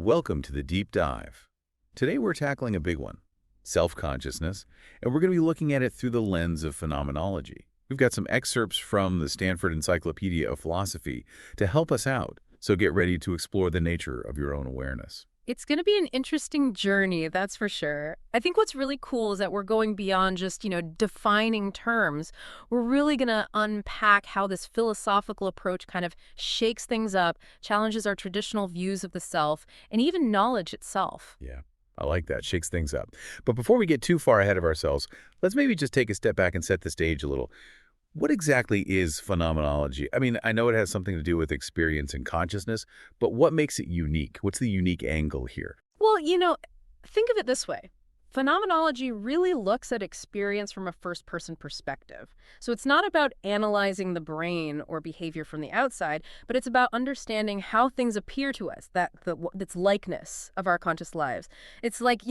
Welcome to the Deep Dive. Today we're tackling a big one, self-consciousness, and we're going to be looking at it through the lens of phenomenology. We've got some excerpts from the Stanford Encyclopedia of Philosophy to help us out, so get ready to explore the nature of your own awareness. It's going to be an interesting journey, that's for sure. I think what's really cool is that we're going beyond just, defining terms. We're really going to unpack how this philosophical approach kind of shakes things up, challenges our traditional views of the self, and even knowledge itself. Yeah, I like that. Shakes things up. But before we get too far ahead of ourselves, let's maybe just take a step back and set the stage a little. What exactly is phenomenology? I mean, I know it has something to do with experience and consciousness, but what makes it unique? What's the unique angle here? Well, think of it this way. Phenomenology really looks at experience from a first-person perspective. So it's not about analyzing the brain or behavior from the outside, but it's about understanding how things appear to us, that's likeness of our conscious lives. It's like,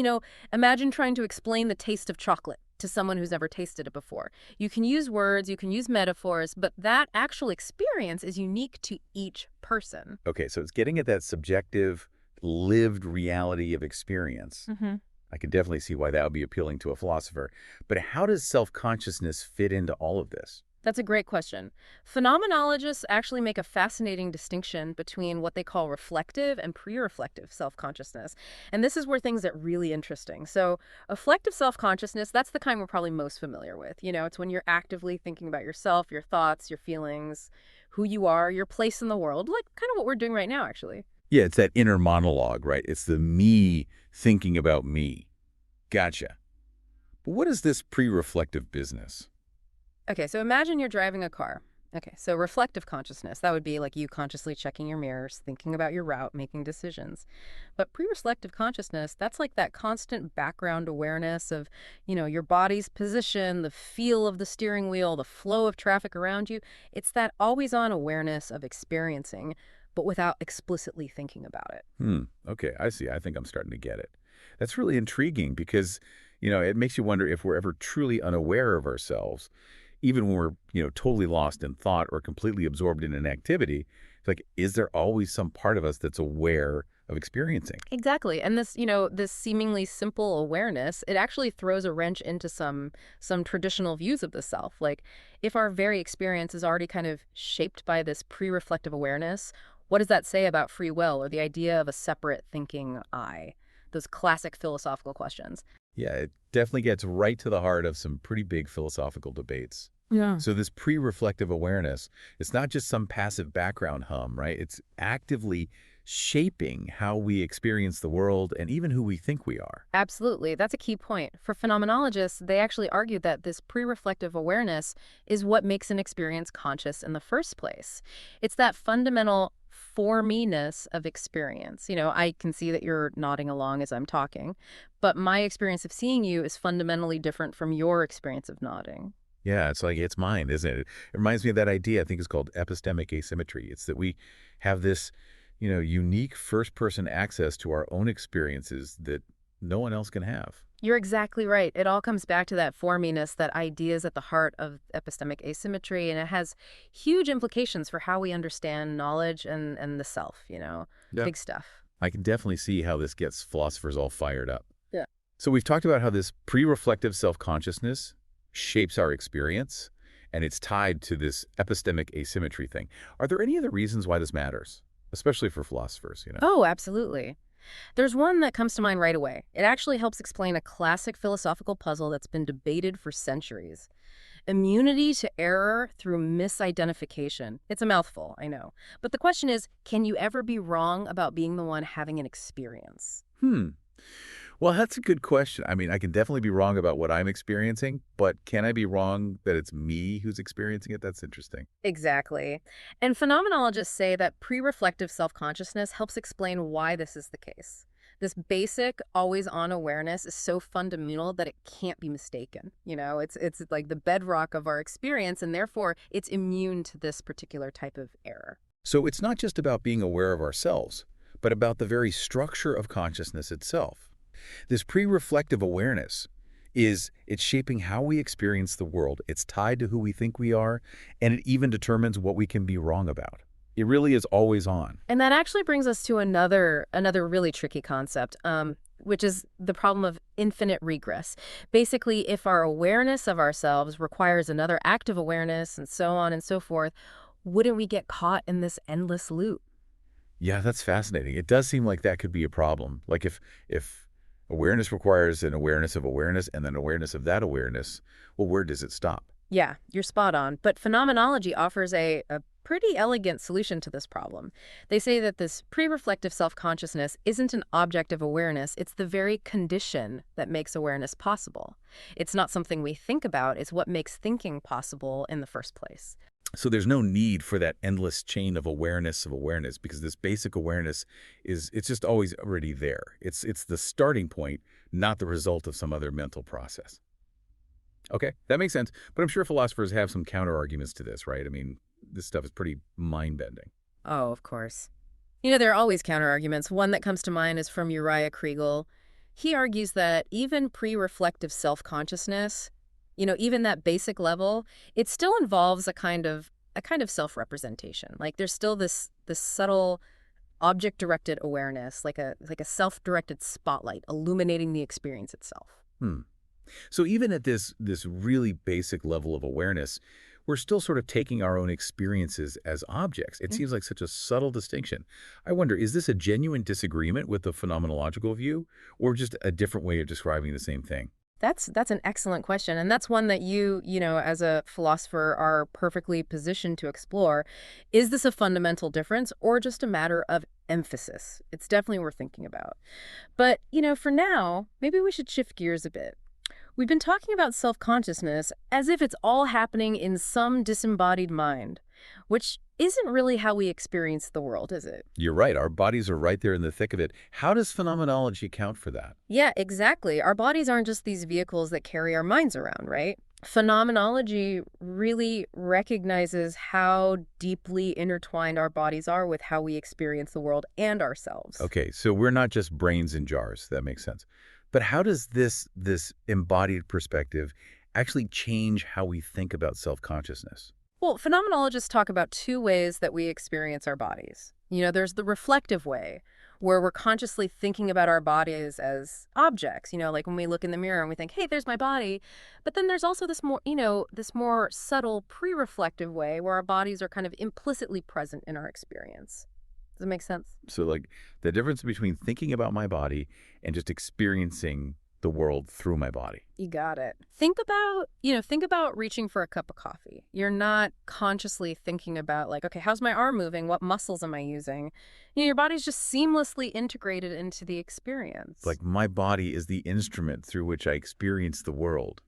imagine trying to explain the taste of chocolate to someone who's never tasted it before. You can use words, you can use metaphors, but that actual experience is unique to each person. Okay, so it's getting at that subjective, lived reality of experience. I can definitely see why that would be appealing to a philosopher. But how does self-consciousness fit into all of this? That's a great question. Phenomenologists actually make a fascinating distinction between what they call reflective and pre-reflective self-consciousness. And this is where things get really interesting. So reflective self-consciousness, that's the kind we're probably most familiar with. It's when you're actively thinking about yourself, your thoughts, your feelings, who you are, your place in the world, like kind of what we're doing right now, actually. Yeah, it's that inner monologue, right? It's the me thinking about me. Gotcha. But what is this pre-reflective business? Okay, so imagine you're driving a car. Okay, so reflective consciousness, that would be like you consciously checking your mirrors, thinking about your route, making decisions. But pre-reflective consciousness, that's like that constant background awareness of, your body's position, the feel of the steering wheel, the flow of traffic around you. It's that always-on awareness of experiencing, but without explicitly thinking about it. Okay, I see. I think I'm starting to get it. That's really intriguing because, it makes you wonder if we're ever truly unaware of ourselves, even when we're, totally lost in thought or completely absorbed in an activity. It's like, is there always some part of us that's aware of experiencing? Exactly. And this seemingly simple awareness, it actually throws a wrench into some traditional views of the self. Like if our very experience is already kind of shaped by this pre-reflective awareness, what does that say about free will or the idea of a separate thinking I? Those classic philosophical questions. Yeah, it definitely gets right to the heart of some pretty big philosophical debates. Yeah. So this pre-reflective awareness, it's not just some passive background hum, right? It's actively shaping how we experience the world and even who we think we are. Absolutely. That's a key point. For phenomenologists, they actually argue that this pre-reflective awareness is what makes an experience conscious in the first place. It's that fundamental for me-ness of experience. I can see that you're nodding along as I'm talking, but my experience of seeing you is fundamentally different from your experience of nodding. Yeah, it's like it's mine, isn't it? It reminds me of that idea, I think it's called epistemic asymmetry. It's that we have this, unique first-person access to our own experiences that no one else can have. You're exactly right. It all comes back to that for-me-ness, that idea is at the heart of epistemic asymmetry, and it has huge implications for how we understand knowledge and the self, Yeah. big stuff. I can definitely see how this gets philosophers all fired up. Yeah. So we've talked about how this pre-reflective self-consciousness shapes our experience, and it's tied to this epistemic asymmetry thing. Are there any other reasons why this matters, especially for philosophers? Oh, absolutely. There's one that comes to mind right away. It actually helps explain a classic philosophical puzzle that's been debated for centuries. Immunity to error through misidentification. It's a mouthful, I know. But the question is, can you ever be wrong about being the one having an experience? Well, that's a good question. I mean, I can definitely be wrong about what I'm experiencing, but can I be wrong that it's me who's experiencing it? That's interesting. Exactly. And phenomenologists say that pre-reflective self-consciousness helps explain why this is the case. This basic, always-on awareness is so fundamental that it can't be mistaken. It's like the bedrock of our experience, and therefore it's immune to this particular type of error. So it's not just about being aware of ourselves, but about the very structure of consciousness itself. This pre-reflective awareness it's shaping how we experience the world. It's tied to who we think we are, and it even determines what we can be wrong about. It really is always on. And that actually brings us to another really tricky concept, which is the problem of infinite regress. Basically, if our awareness of ourselves requires another act of awareness and so on and so forth, wouldn't we get caught in this endless loop? Yeah, that's fascinating. It does seem like that could be a problem. Like if awareness requires an awareness of awareness and then awareness of that awareness, well, where does it stop? Yeah, you're spot on. But phenomenology offers a pretty elegant solution to this problem. They say that this pre-reflective self-consciousness isn't an object of awareness, it's the very condition that makes awareness possible. It's not something we think about, it's what makes thinking possible in the first place. So there's no need for that endless chain of awareness because this basic awareness it's just always already there. It's the starting point, not the result of some other mental process. Okay, that makes sense. But I'm sure philosophers have some counter arguments to this, right? I mean, this stuff is pretty mind-bending. Oh, of course. There are always counterarguments. One that comes to mind is from Uriah Kriegel. He argues that even pre-reflective self-consciousness, even that basic level, it still involves a kind of self-representation. Like there's still this subtle object-directed awareness, like a self-directed spotlight illuminating the experience itself. Hmm. So even at this really basic level of awareness, we're still sort of taking our own experiences as objects. It seems like such a subtle distinction. I wonder, is this a genuine disagreement with the phenomenological view or just a different way of describing the same thing? That's an excellent question, and that's one that as a philosopher, are perfectly positioned to explore. Is this a fundamental difference or just a matter of emphasis? It's definitely worth thinking about. But, for now, maybe we should shift gears a bit. We've been talking about self-consciousness as if it's all happening in some disembodied mind, which isn't really how we experience the world, is it? You're right. Our bodies are right there in the thick of it. How does phenomenology account for that? Yeah, exactly. Our bodies aren't just these vehicles that carry our minds around, right? Phenomenology really recognizes how deeply intertwined our bodies are with how we experience the world and ourselves. Okay, so we're not just brains in jars. That makes sense. But how does this embodied perspective actually change how we think about self-consciousness? Well, phenomenologists talk about two ways that we experience our bodies. There's the reflective way, where we're consciously thinking about our bodies as objects, like when we look in the mirror and we think, hey, there's my body. But then there's also this more subtle pre-reflective way where our bodies are kind of implicitly present in our experience. Does that make sense? So like the difference between thinking about my body and just experiencing the world through my body. You got it. Think about reaching for a cup of coffee. You're not consciously thinking about like, okay, how's my arm moving? What muscles am I using? Your body's just seamlessly integrated into the experience. Like my body is the instrument through which I experience the world.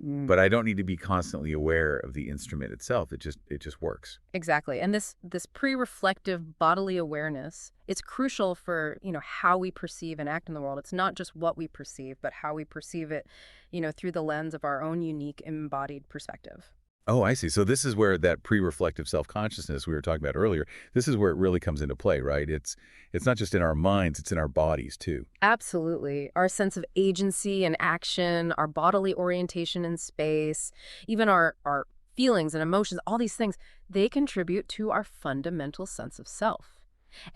Mm. But I don't need to be constantly aware of the instrument itself. It just works. Exactly. And this pre-reflective bodily awareness, it's crucial for, how we perceive and act in the world. It's not just what we perceive, but how we perceive it, through the lens of our own unique embodied perspective. Oh, I see. So this is where that pre-reflective self-consciousness we were talking about earlier, this is where it really comes into play, right? It's not just in our minds, it's in our bodies too. Absolutely. Our sense of agency and action, our bodily orientation in space, even our feelings and emotions, all these things, they contribute to our fundamental sense of self.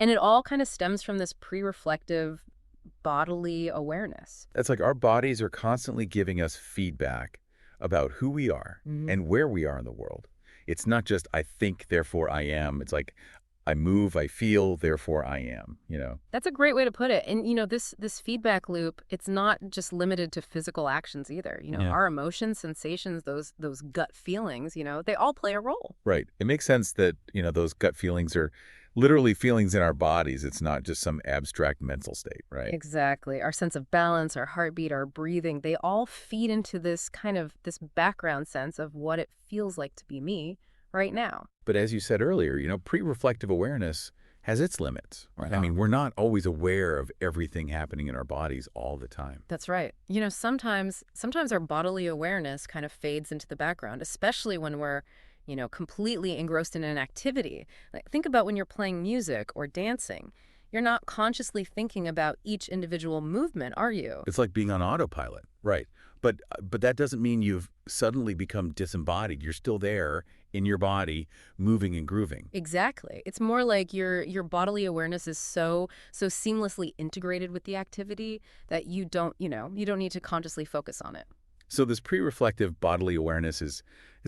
And it all kind of stems from this pre-reflective bodily awareness. It's like our bodies are constantly giving us feedback about who we are and where we are in the world. It's not just I think, therefore I am. It's like I move, I feel, therefore I am. That's a great way to put it. And this feedback loop, it's not just limited to physical actions either. Yeah. Our emotions, sensations, those gut feelings, they all play a role. Right. It makes sense that those gut feelings are literally feelings in our bodies. It's not just some abstract mental state, right? Exactly. Our sense of balance, our heartbeat, our breathing, they all feed into this background sense of what it feels like to be me right now. But as you said earlier, pre-reflective awareness has its limits, right? I mean, we're not always aware of everything happening in our bodies all the time. That's right. Sometimes our bodily awareness kind of fades into the background, especially when we're, completely engrossed in an activity. Like think about when you're playing music or dancing. You're not consciously thinking about each individual movement, are you? It's like being on autopilot, right? But that doesn't mean you've suddenly become disembodied. You're still there in your body, moving and grooving. Exactly. It's more like your bodily awareness is so seamlessly integrated with the activity that you don't need to consciously focus on it. So this pre-reflective bodily awareness it's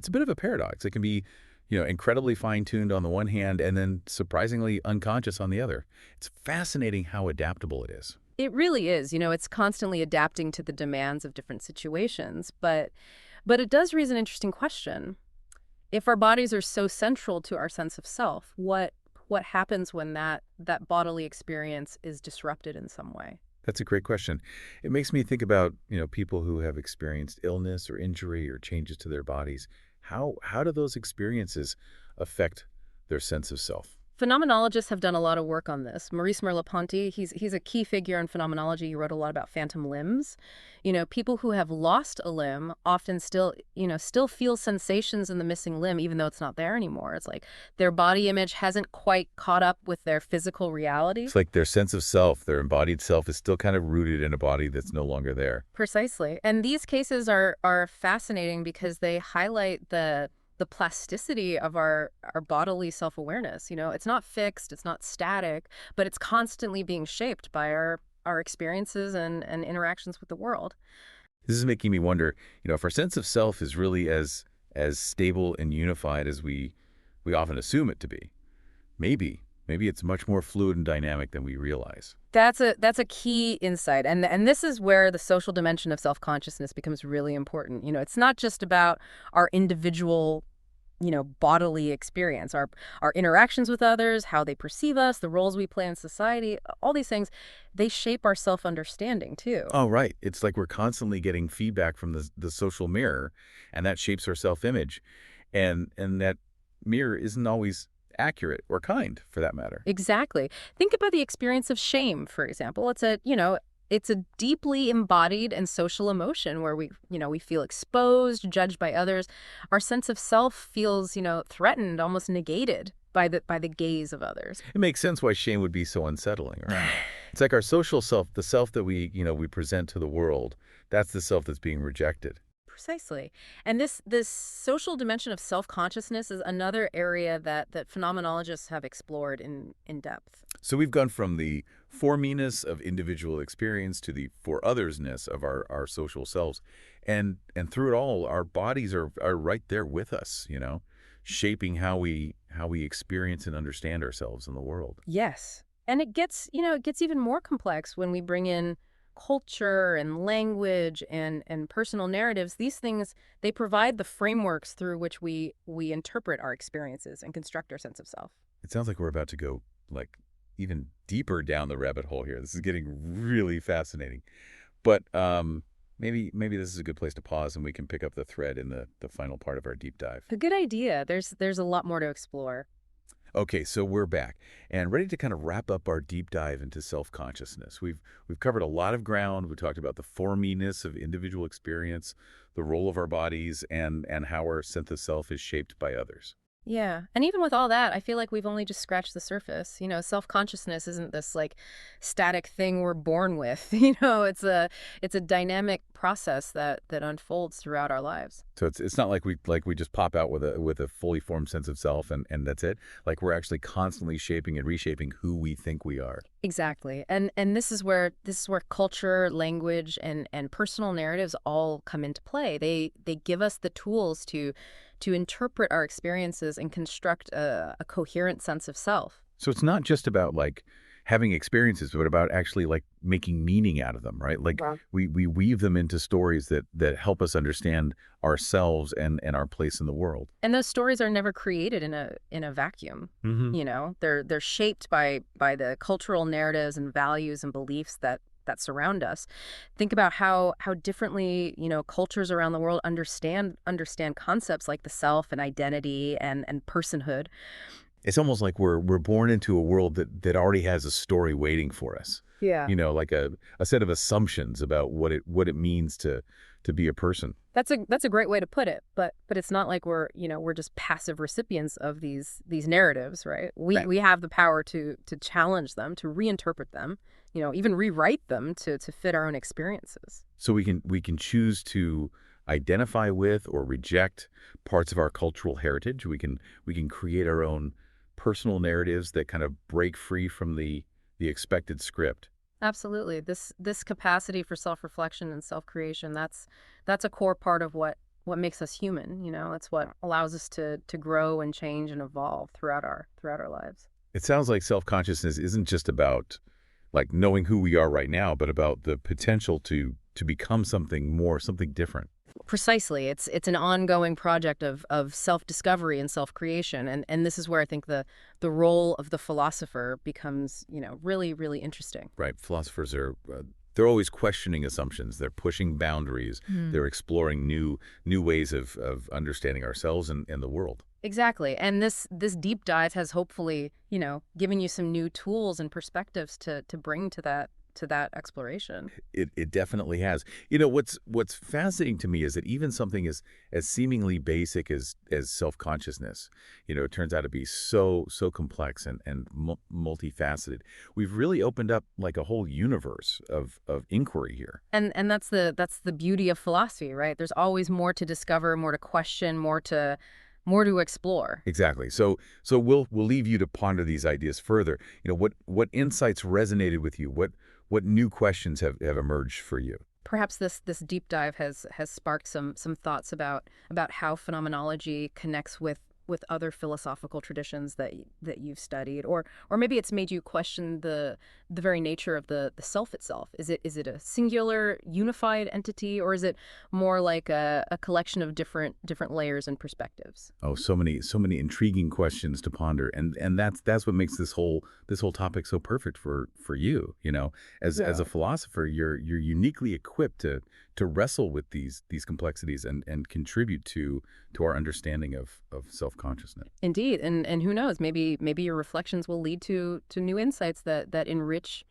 a bit of a paradox. It can be, incredibly fine-tuned on the one hand and then surprisingly unconscious on the other. It's fascinating how adaptable it is. It really is. It's constantly adapting to the demands of different situations, but it does raise an interesting question. If our bodies are so central to our sense of self, what happens when that bodily experience is disrupted in some way? That's a great question. It makes me think about, people who have experienced illness or injury or changes to their bodies. How do those experiences affect their sense of self? Phenomenologists have done a lot of work on this. Maurice Merleau-Ponty, he's a key figure in phenomenology. He wrote a lot about phantom limbs. People who have lost a limb often still feel sensations in the missing limb, even though it's not there anymore. It's like their body image hasn't quite caught up with their physical reality. It's like their sense of self, their embodied self is still kind of rooted in a body that's no longer there. Precisely. And these cases are fascinating because they highlight the plasticity of our bodily self-awareness. It's not fixed, it's not static, but it's constantly being shaped by our experiences and interactions with the world. This is making me wonder, if our sense of self is really as stable and unified as we often assume it to be. Maybe it's much more fluid and dynamic than we realize. That's a key insight. And this is where the social dimension of self-consciousness becomes really important. It's not just about our individual bodily experience, our interactions with others, how they perceive us, the roles we play in society, all these things, they shape our self-understanding too. Oh, right. It's like we're constantly getting feedback from the social mirror, and that shapes our self-image. And that mirror isn't always accurate or kind, for that matter. Exactly. Think about the experience of shame, for example. It's a deeply embodied and social emotion where we feel exposed, judged by others. Our sense of self feels, threatened, almost negated by the gaze of others. It makes sense why shame would be so unsettling, right? It's like our social self, the self that we present to the world, that's the self that's being rejected. Precisely. And this social dimension of self-consciousness is another area that phenomenologists have explored in depth. So we've gone from the for me-ness of individual experience to the for others-ness of our social selves. And through it all, our bodies are right there with us, shaping how we experience and understand ourselves in the world. Yes. And it gets even more complex when we bring in culture and language and personal narratives. These things, they provide the frameworks through which we interpret our experiences and construct our sense of self. It sounds like we're about to go like even deeper down the rabbit hole here. This is getting really fascinating. But maybe this is a good place to pause and we can pick up the thread in the final part of our deep dive. A good idea. There's a lot more to explore. Okay, so we're back and ready to kind of wrap up our deep dive into self-consciousness. We've covered a lot of ground. We talked about the for me-ness of individual experience, the role of our bodies, and how our sense of self is shaped by others. Yeah. And even with all that, I feel like we've only just scratched the surface. Self-consciousness isn't this like static thing we're born with. It's a dynamic process that unfolds throughout our lives. So it's not like we just pop out with a fully formed sense of self and that's it. Like we're actually constantly shaping and reshaping who we think we are. Exactly. And this is where culture, language, and personal narratives all come into play. They give us the tools to interpret our experiences and construct a coherent sense of self. So it's not just about like having experiences, but about actually like making meaning out of them, right? Like Yeah. we weave them into stories that help us understand ourselves and our place in the world. And those stories are never created in a vacuum. Hmm. They're shaped by the cultural narratives and values and beliefs that surround us. Think about how differently, cultures around the world understand concepts like the self and identity and personhood. It's almost like we're born into a world that already has a story waiting for us. Yeah. Like a set of assumptions about what it means to be a person. That's a great way to put it, but it's not like we're just passive recipients of these narratives, right? Right. We have the power to challenge them, to reinterpret them, even rewrite them to fit our own experiences. So we can choose to identify with or reject parts of our cultural heritage. We can create our own personal narratives that kind of break free from the expected script. Absolutely. This capacity for self-reflection and self-creation, that's a core part of what makes us human, you know? It's what allows us to grow and change and evolve throughout our lives. It sounds like self-consciousness isn't just about like knowing who we are right now, but about the potential to become something more, something different. Precisely. It's an ongoing project of self-discovery and self-creation. And this is where I think the role of the philosopher becomes, really, really interesting. Right. Philosophers are they're always questioning assumptions. They're pushing boundaries. Hmm. They're exploring new ways of understanding ourselves and the world. Exactly. And this deep dive has hopefully, given you some new tools and perspectives to bring to that exploration. It definitely has. What's fascinating to me is that even something as seemingly basic as self-consciousness, it turns out to be so complex and multifaceted. We've really opened up like a whole universe of inquiry here. And that's the beauty of philosophy, right? There's always more to discover, more to question, more to explore. Exactly. So we'll leave you to ponder these ideas further. What insights resonated with you? What new questions have emerged for you? Perhaps this deep dive has sparked some thoughts about how phenomenology connects with other philosophical traditions that you've studied, or maybe it's made you question the very nature of the self itself. Is it a singular unified entity, or is it more like a collection of different layers and perspectives? Oh, so many intriguing questions to ponder, and that's what makes this whole topic so perfect for you. As a Yeah. philosopher, you're uniquely equipped to wrestle with these complexities and contribute to our understanding of self-consciousness. Indeed, and who knows? Maybe your reflections will lead to new insights that enrich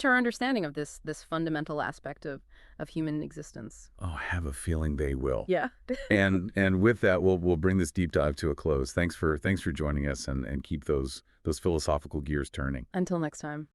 our understanding of this fundamental aspect of human existence. Oh, I have a feeling they will. Yeah. And with that, we'll bring this deep dive to a close. Thanks for joining us and keep those philosophical gears turning. Until next time.